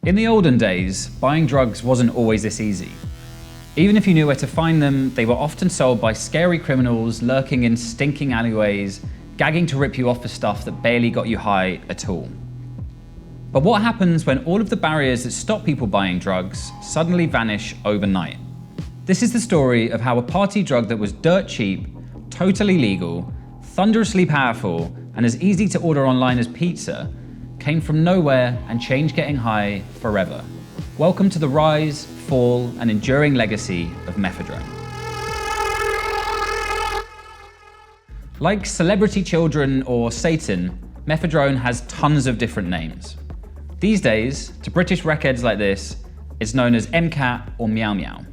In the olden days, buying drugs wasn't always this easy. Even if you knew where to find them, they were often sold by scary criminals lurking in stinking alleyways, gagging to rip you off for stuff that barely got you high at all. But what happens when all of the barriers that stop people buying drugs suddenly vanish overnight? This is the story of how a party drug that was dirt cheap, totally legal, thunderously powerful, and as easy to order online as pizza, came from nowhere and changed getting high forever. Welcome to the rise, fall, and enduring legacy of Mephedrone. Like celebrity children or Satan, Mephedrone has tons of different names. These days, to British records like this, it's known as MCAT or Meow Meow.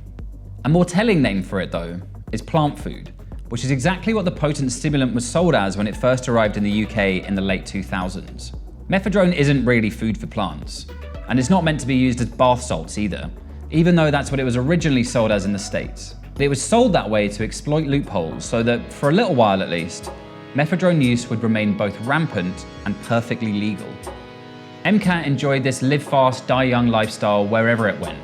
A more telling name for it, though, is plant food, which is exactly what the potent stimulant was sold as when it first arrived in the UK in the late 2000s. Mephedrone isn't really food for plants, and it's not meant to be used as bath salts either, even though that's what it was originally sold as in the States. But it was sold that way to exploit loopholes so that, for a little while at least, Mephedrone use would remain both rampant and perfectly legal. MCAT enjoyed this live fast, die young lifestyle wherever it went.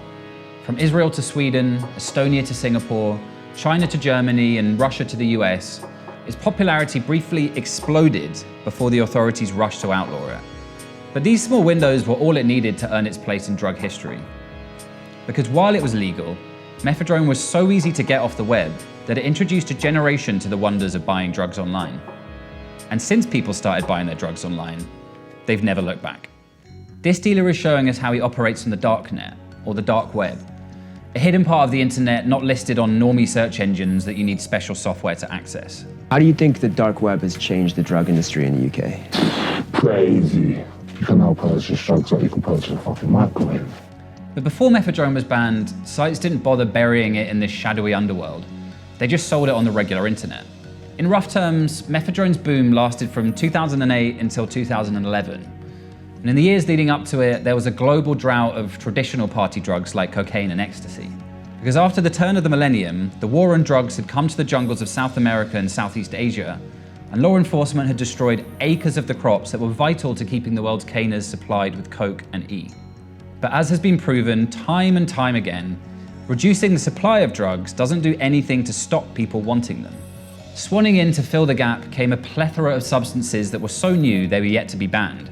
From Israel to Sweden, Estonia to Singapore, China to Germany, and Russia to the US, its popularity briefly exploded before the authorities rushed to outlaw it. But these small windows were all it needed to earn its place in drug history. Because while it was legal, Mephedrone was so easy to get off the web that it introduced a generation to the wonders of buying drugs online. And since people started buying their drugs online, they've never looked back. This dealer is showing us how he operates on the darknet, or the dark web, a hidden part of the internet not listed on normie search engines that you need special software to access. How do you think the dark web has changed the drug industry in the UK? Crazy. You can now purchase drugs like you can purchase a fucking microwave. But before Mephedrone was banned, sites didn't bother burying it in this shadowy underworld. They just sold it on the regular internet. In rough terms, Mephedrone's boom lasted from 2008 until 2011. And in the years leading up to it, there was a global drought of traditional party drugs like cocaine and ecstasy. Because after the turn of the millennium, the war on drugs had come to the jungles of South America and Southeast Asia, and law enforcement had destroyed acres of the crops that were vital to keeping the world's caners supplied with coke and E. But as has been proven time and time again, reducing the supply of drugs doesn't do anything to stop people wanting them. Swanning in to fill the gap came a plethora of substances that were so new they were yet to be banned.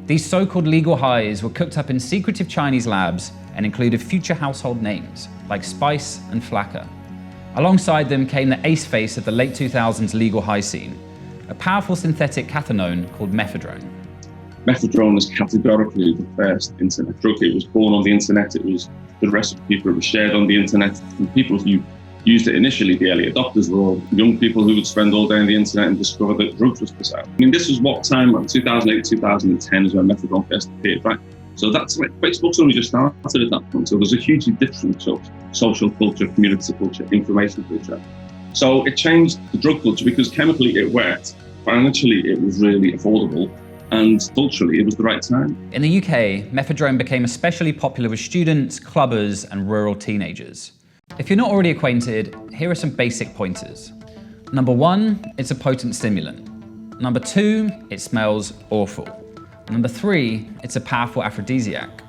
These so-called legal highs were cooked up in secretive Chinese labs and included future household names like Spice and Flakka. Alongside them came the ace face of the late 2000s legal high scene, a powerful synthetic cathinone called Mephedrone. Mephedrone is categorically the first internet drug. It was born on the internet, it was the rest of people, it was shared on the internet, and people who used it initially, the early adopters, were all young people who would spend all day on the internet and discover that drugs was for sale. I mean, this was what time, 2008, 2010 is when Mephedrone first appeared, right? So that's like, Facebook's only just started at that point. So there's a hugely different sort of social culture, community culture, information culture. So it changed the drug culture because chemically it worked, financially it was really affordable, and culturally it was the right time. In the UK, Mephedrone became especially popular with students, clubbers, and rural teenagers. If you're not already acquainted, here are some basic pointers. Number 1, it's a potent stimulant. Number 2, it smells awful. Number 3, it's a powerful aphrodisiac.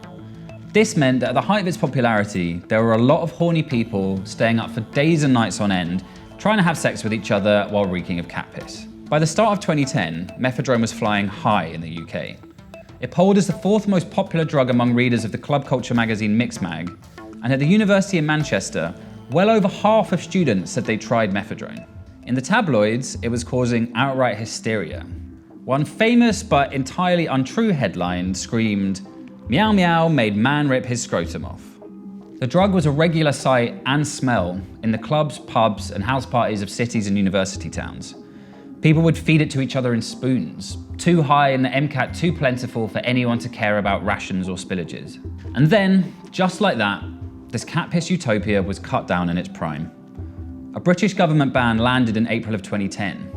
This meant that at the height of its popularity, there were a lot of horny people staying up for days and nights on end, trying to have sex with each other while reeking of cat piss. By the start of 2010, Mephedrone was flying high in the UK. It polled as the 4th most popular drug among readers of the club culture magazine Mixmag, and at the University of Manchester, well over half of students said they tried Mephedrone. In the tabloids, it was causing outright hysteria. One famous but entirely untrue headline screamed, "Meow Meow made man rip his scrotum off." The drug was a regular sight and smell in the clubs, pubs, and house parties of cities and university towns. People would feed it to each other in spoons, too high and the MCAT too plentiful for anyone to care about rations or spillages. And then, just like that, this cat piss utopia was cut down in its prime. A British government ban landed in April of 2010.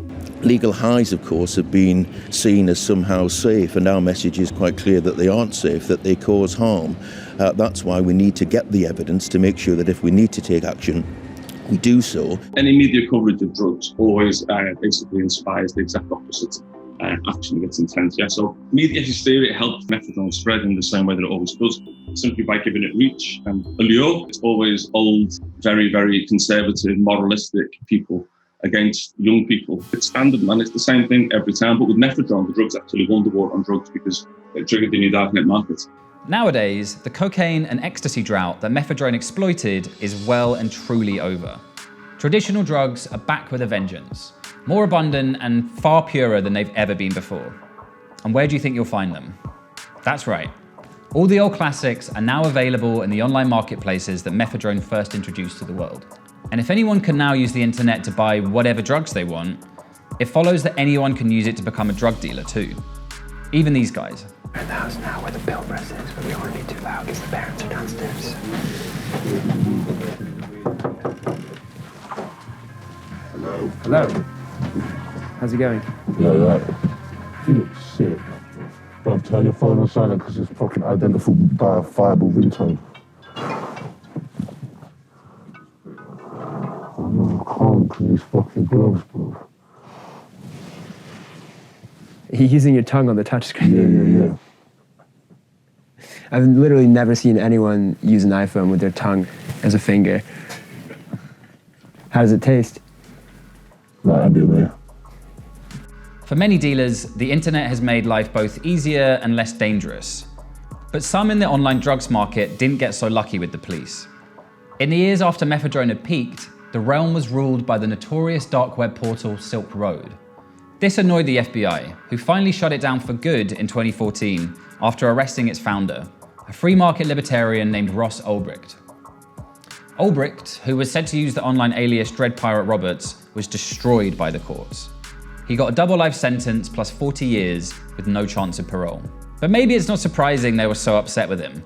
Legal highs, of course, have been seen as somehow safe, and our message is quite clear that they aren't safe, that they cause harm. That's why we need to get the evidence to make sure that if we need to take action, we do so. Any media coverage of drugs always basically inspires the exact opposite. action gets intense. Yeah, so media hysteria helps methadone spread in the same way that it always does, simply by giving it reach and allure. It's always old, very, very conservative, moralistic people against young people. It's standard, man. It's the same thing every time. But with methadone, the drugs actually won the war on drugs because it triggered the new darknet markets. Nowadays, the cocaine and ecstasy drought that Mephedrone exploited is well and truly over. Traditional drugs are back with a vengeance, more abundant and far purer than they've ever been before. And where do you think you'll find them? That's right. All the old classics are now available in the online marketplaces that Mephedrone first introduced to the world. And if anyone can now use the internet to buy whatever drugs they want, it follows that anyone can use it to become a drug dealer too. Even these guys. And the house now where the pill press is, but we don't want to be too loud because the parents are downstairs. Hello. How's it going? Yeah, right. You look sick. Don't turn your phone on silent because it's fucking identifiable ringtone. I can't clean these fucking gloves, bro. Are you using your tongue on the touchscreen? Yeah. I've literally never seen anyone use an iPhone with their tongue as a finger. How does it taste? I'll be there. For many dealers, the internet has made life both easier and less dangerous. But some in the online drugs market didn't get so lucky with the police. In the years after Mephedrone had peaked, the realm was ruled by the notorious dark web portal Silk Road. This annoyed the FBI, who finally shut it down for good in 2014 after arresting its founder, a free market libertarian named Ross Ulbricht. Ulbricht, who was said to use the online alias Dread Pirate Roberts, was destroyed by the courts. He got a double life sentence plus 40 years with no chance of parole. But maybe it's not surprising they were so upset with him.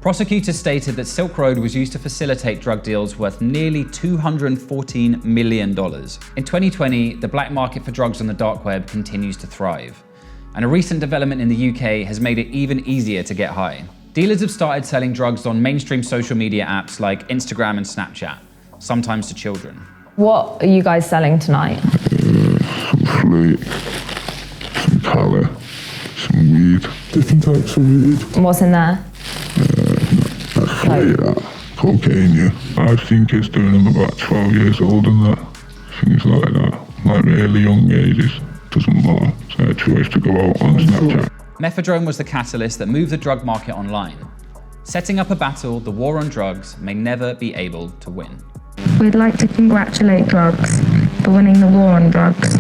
Prosecutors stated that Silk Road was used to facilitate drug deals worth nearly $214 million. In 2020, the black market for drugs on the dark web continues to thrive. And a recent development in the UK has made it even easier to get high. Dealers have started selling drugs on mainstream social media apps like Instagram and Snapchat, sometimes to children. What are you guys selling tonight? Some flake, some colour, some weed, different types of weed. And what's in there? That cocaine, yeah. I think it's doing them about 12 years old and that. Things like that. Like really young ages. Doesn't matter. It's their choice to go out on Snapchat. Mephedrone was the catalyst that moved the drug market online, setting up a battle the war on drugs may never be able to win. We'd like to congratulate drugs for winning the war on drugs.